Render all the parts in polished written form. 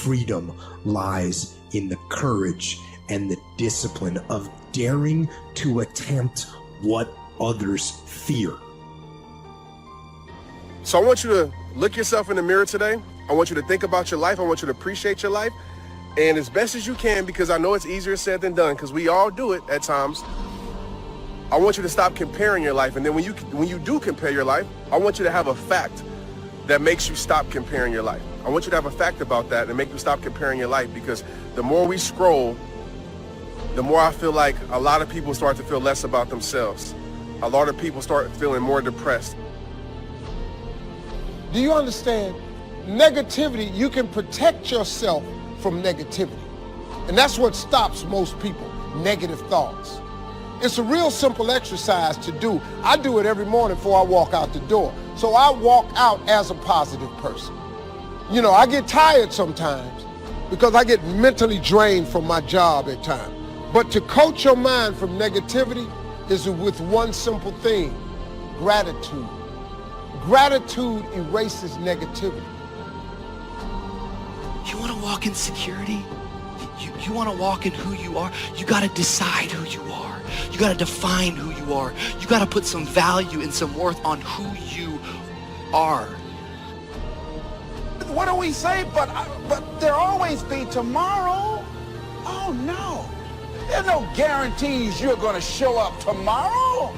freedom lies in the courage and the discipline of daring to attempt what others fear. So I want you to look yourself in the mirror today. I want you to think about your life. I want you to appreciate your life. And as best as you can, because I know it's easier said than done, because we all do it at times, I want you to stop comparing your life. And then when you do compare your life, I want you to have a fact that makes you stop comparing your life. I want you to have a fact about that and make you stop comparing your life, because the more we scroll, the more I feel like a lot of people start to feel less about themselves. A lot of people start feeling more depressed. Do you understand? Negativity, you can protect yourself from negativity. And that's what stops most people, negative thoughts. It's a real simple exercise to do. I do it every morning before I walk out the door. So I walk out as a positive person. You know, I get tired sometimes because I get mentally drained from my job at times. But to coach your mind from negativity is with one simple thing: gratitude. Gratitude erases negativity. You want to walk in security? You want to walk in who you are? You got to decide who you are. You got to define who you are. You got to put some value and some worth on who you are. What do we say? But there'll always be tomorrow. Oh no. There's no guarantees you're going to show up tomorrow.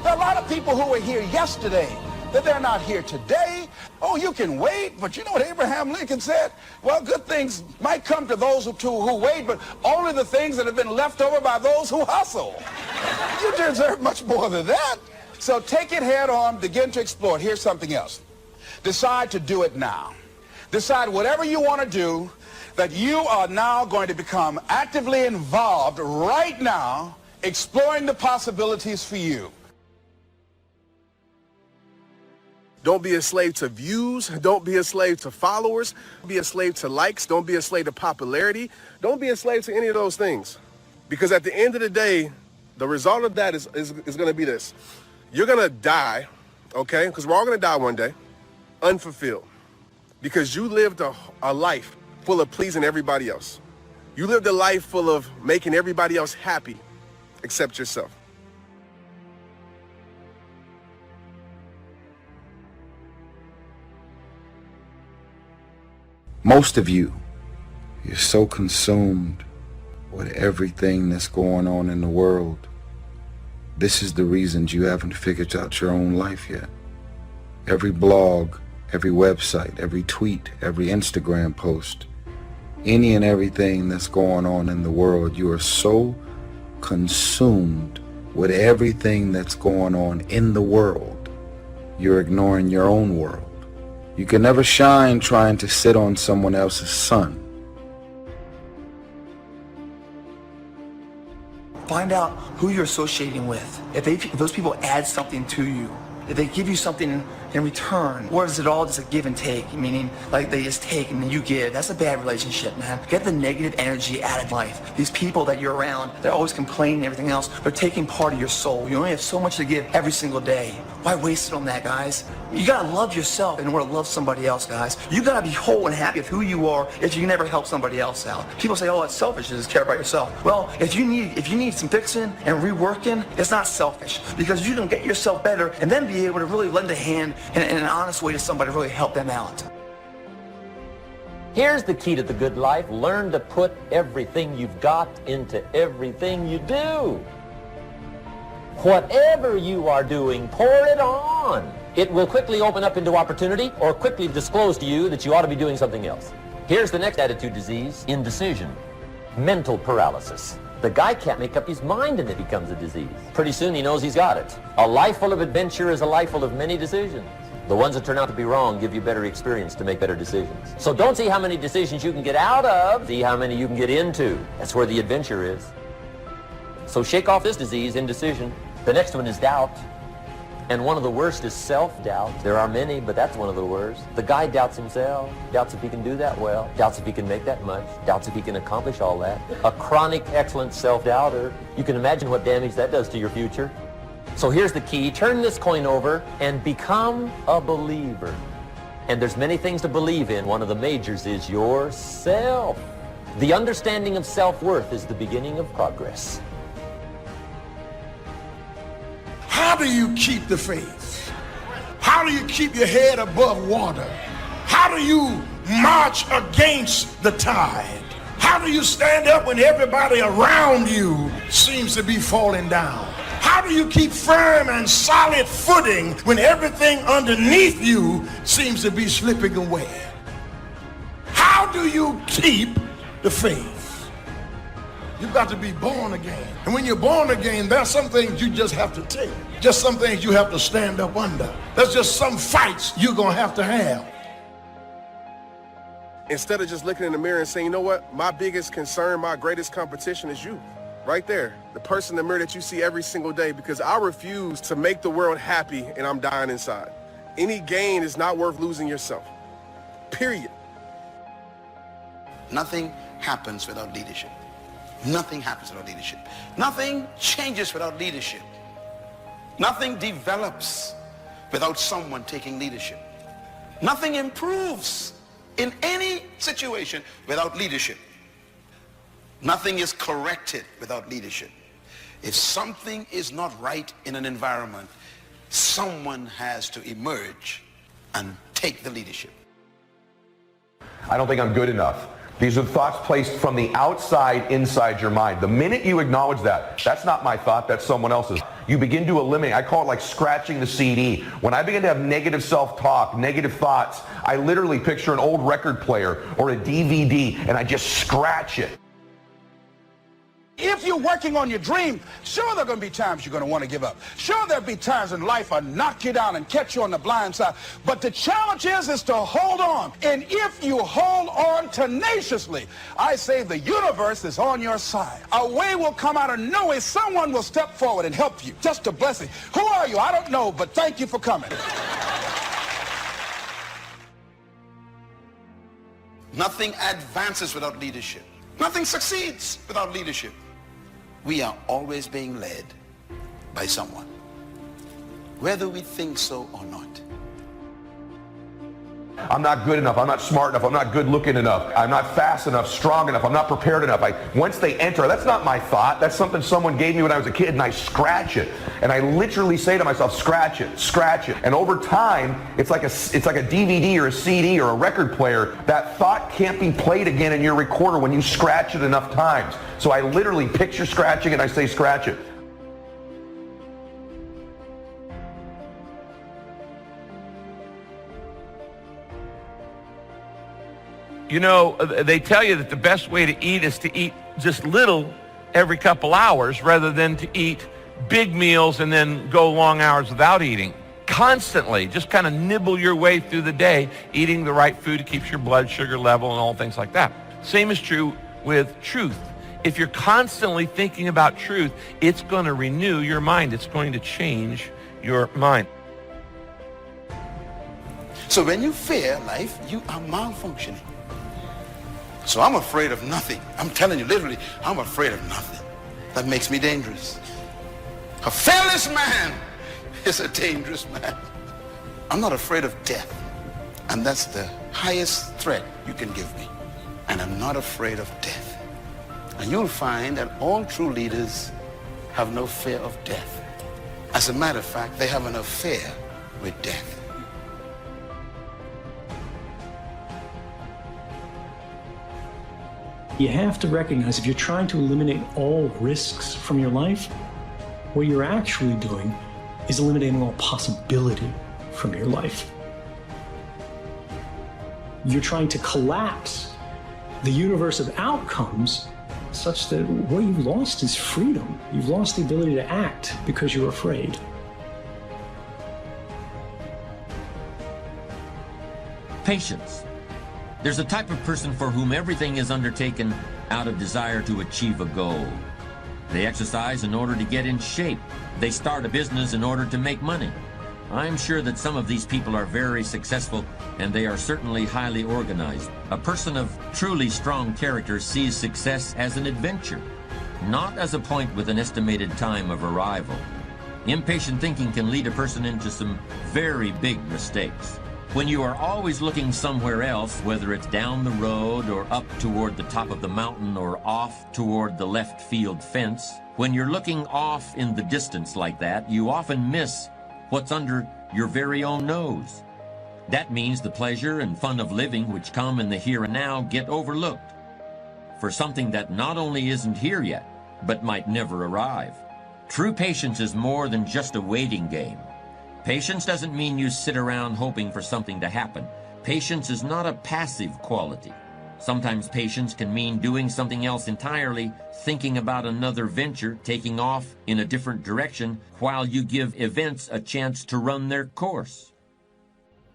There are a lot of people who were here yesterday that they're not here today. Oh, you can wait, but you know what Abraham Lincoln said? Well, good things might come to those who wait, but only the things that have been left over by those who hustle. You deserve much more than that. So take it head on, begin to explore it. Here's something else. Decide to do it now. Decide whatever you want to do, that you are now going to become actively involved right now, exploring the possibilities for you. Don't be a slave to views. Don't be a slave to followers. Don't be a slave to likes. Don't be a slave to popularity. Don't be a slave to any of those things. Because at the end of the day, the result of that is going to be this. You're going to die, okay? Because we're all going to die one day, unfulfilled. Because you lived a life full of pleasing everybody else. You lived a life full of making everybody else happy except yourself. Most of you're so consumed with everything that's going on in the world. This is the reasons you haven't figured out your own life yet. Every blog, every website, every tweet, every Instagram post, any and everything that's going on in the world, you are so consumed with everything that's going on in the world, you're ignoring your own world. You can never shine trying to sit on someone else's sun. Find out who you're associating with. If those people add something to you, if they give you something in return, or is it all just a give and take, meaning like they just take and then you give? That's a bad relationship, man. Get the negative energy out of life. These people that you're around, they're always complaining and everything else. They're taking part of your soul. You only have so much to give every single day. Why waste it on that, guys? You gotta love yourself in order to love somebody else, guys. You gotta be whole and happy with who you are if you never help somebody else out. People say, oh, it's selfish to just care about yourself. Well, if you need some fixing and reworking, it's not selfish, because you can get yourself better and then be able to really lend a hand in an honest way to somebody to really help them out. Here's the key to the good life. Learn to put everything you've got into everything you do. Whatever you are doing, pour it on. It will quickly open up into opportunity or quickly disclose to you that you ought to be doing something else. Here's the next attitude disease: indecision, mental paralysis. The guy can't make up his mind and it becomes a disease. Pretty soon he knows he's got it. A life full of adventure is a life full of many decisions. The ones that turn out to be wrong give you better experience to make better decisions. So don't see how many decisions you can get out of, see how many you can get into. That's where the adventure is. So shake off this disease, indecision. The next one is doubt. And one of the worst is self-doubt. There are many, but that's one of the worst. The guy doubts himself, doubts if he can do that well, doubts if he can make that much, doubts if he can accomplish all that. A chronic, excellent self-doubter. You can imagine what damage that does to your future. So here's the key. Turn this coin over and become a believer. And there's many things to believe in. One of the majors is yourself. The understanding of self-worth is the beginning of progress. How do you keep the faith? How do you keep your head above water? How do you march against the tide? How do you stand up when everybody around you seems to be falling down? How do you keep firm and solid footing when everything underneath you seems to be slipping away? How do you keep the faith? You've got to be born again. And when you're born again, there's some things you just have to take. Just some things you have to stand up under. There's just some fights you're going to have. Instead of just looking in the mirror and saying, you know what, my biggest concern, my greatest competition is you. Right there, the person in the mirror that you see every single day, because I refuse to make the world happy and I'm dying inside. Any gain is not worth losing yourself. Period. Nothing happens without leadership. Nothing happens without leadership. Nothing changes without leadership. Nothing develops without someone taking leadership. Nothing improves in any situation without leadership. Nothing is corrected without leadership. If something is not right in an environment, someone has to emerge and take the leadership. I don't think I'm good enough. These are thoughts placed from the outside inside your mind. The minute you acknowledge that, that's not my thought, that's someone else's. You begin to eliminate, I call it like scratching the CD. When I begin to have negative self-talk, negative thoughts, I literally picture an old record player or a DVD and I just scratch it. If you're working on your dream, sure there are going to be times you're going to want to give up. Sure there'll be times in life I'll knock you down and catch you on the blind side. But the challenge is to hold on. And if you hold on tenaciously, I say the universe is on your side. A way will come out of nowhere. Someone will step forward and help you. Just a blessing. Who are you? I don't know, but thank you for coming. Nothing advances without leadership. Nothing succeeds without leadership. We are always being led by someone, whether we think so or not. I'm not good enough, I'm not smart enough, I'm not good looking enough, I'm not fast enough, strong enough, I'm not prepared enough. Once they enter, that's not my thought, that's something someone gave me when I was a kid and I scratch it. And I literally say to myself, scratch it, scratch it. And over time, it's like a DVD or a CD or a record player. That thought can't be played again in your recorder when you scratch it enough times. So I literally picture scratching and I say scratch it. You know, they tell you that the best way to eat is to eat just little every couple hours rather than to eat big meals and then go long hours without eating. Constantly, just kind of nibble your way through the day, eating the right food keeps your blood sugar level and all things like that. Same is true with truth. If you're constantly thinking about truth, it's going to renew your mind. It's going to change your mind. So when you fear life, you are malfunctioning. So I'm afraid of nothing. I'm telling you, literally, I'm afraid of nothing. That makes me dangerous. A fearless man is a dangerous man. I'm not afraid of death. And that's the highest threat you can give me. And I'm not afraid of death. And you'll find that all true leaders have no fear of death. As a matter of fact, they have an affair with death. You have to recognize if you're trying to eliminate all risks from your life, what you're actually doing is eliminating all possibility from your life. You're trying to collapse the universe of outcomes such that what you've lost is freedom. You've lost the ability to act because you're afraid. Patience. There's a type of person for whom everything is undertaken out of desire to achieve a goal. They exercise in order to get in shape. They start a business in order to make money. I'm sure that some of these people are very successful, and they are certainly highly organized. A person of truly strong character sees success as an adventure, not as a point with an estimated time of arrival. Impatient thinking can lead a person into some very big mistakes. When you are always looking somewhere else, whether it's down the road or up toward the top of the mountain or off toward the left field fence, when you're looking off in the distance like that, you often miss what's under your very own nose. That means the pleasure and fun of living which come in the here and now get overlooked for something that not only isn't here yet, but might never arrive. True patience is more than just a waiting game. Patience doesn't mean you sit around hoping for something to happen. Patience is not a passive quality. Sometimes patience can mean doing something else entirely, thinking about another venture, taking off in a different direction while you give events a chance to run their course.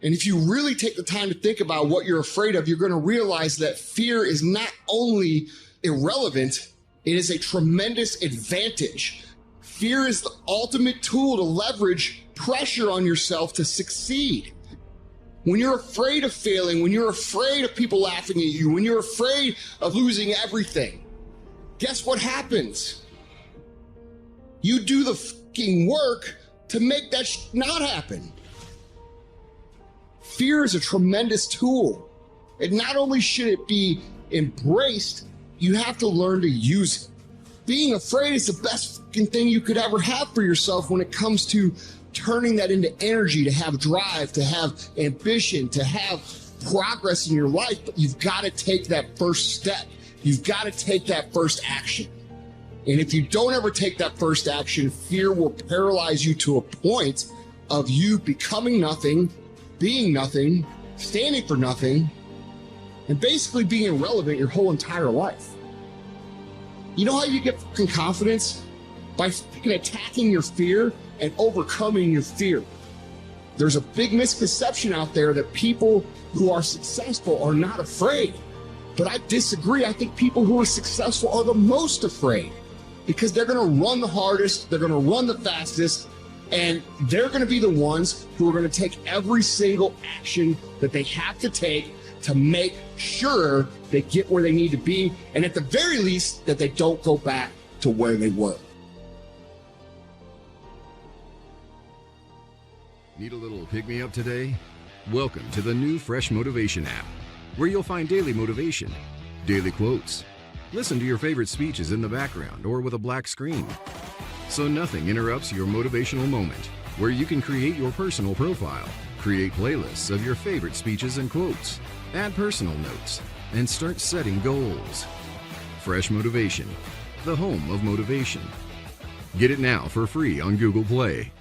And if you really take the time to think about what you're afraid of, you're going to realize that fear is not only irrelevant, it is a tremendous advantage. Fear is the ultimate tool to leverage pressure on yourself to succeed. When you're afraid of failing, when you're afraid of people laughing at you, when you're afraid of losing everything, guess what happens? You do the fucking work to make that not happen. Fear is a tremendous tool. And not only should it be embraced, you have to learn to use it. Being afraid is the best fucking thing you could ever have for yourself when it comes to turning that into energy, to have drive, to have ambition, to have progress in your life. But you've got to take that first step. You've got to take that first action. And if you don't ever take that first action, fear will paralyze you to a point of you becoming nothing, being nothing, standing for nothing, and basically being irrelevant your whole entire life. You know how you get fucking confidence? By fucking attacking your fear and overcoming your fear. There's a big misconception out there that people who are successful are not afraid. But I disagree. I think people who are successful are the most afraid because they're going to run the hardest, they're going to run the fastest, and they're going to be the ones who are going to take every single action that they have to take to make sure they get where they need to be, and at the very least, that they don't go back to where they were. Need a little pick-me-up today? Welcome to the new Fresh Motivation app, where you'll find daily motivation, daily quotes. Listen to your favorite speeches in the background or with a black screen, so nothing interrupts your motivational moment, where you can create your personal profile, create playlists of your favorite speeches and quotes, add personal notes, and start setting goals. Fresh Motivation, the home of motivation. Get it now for free on Google Play.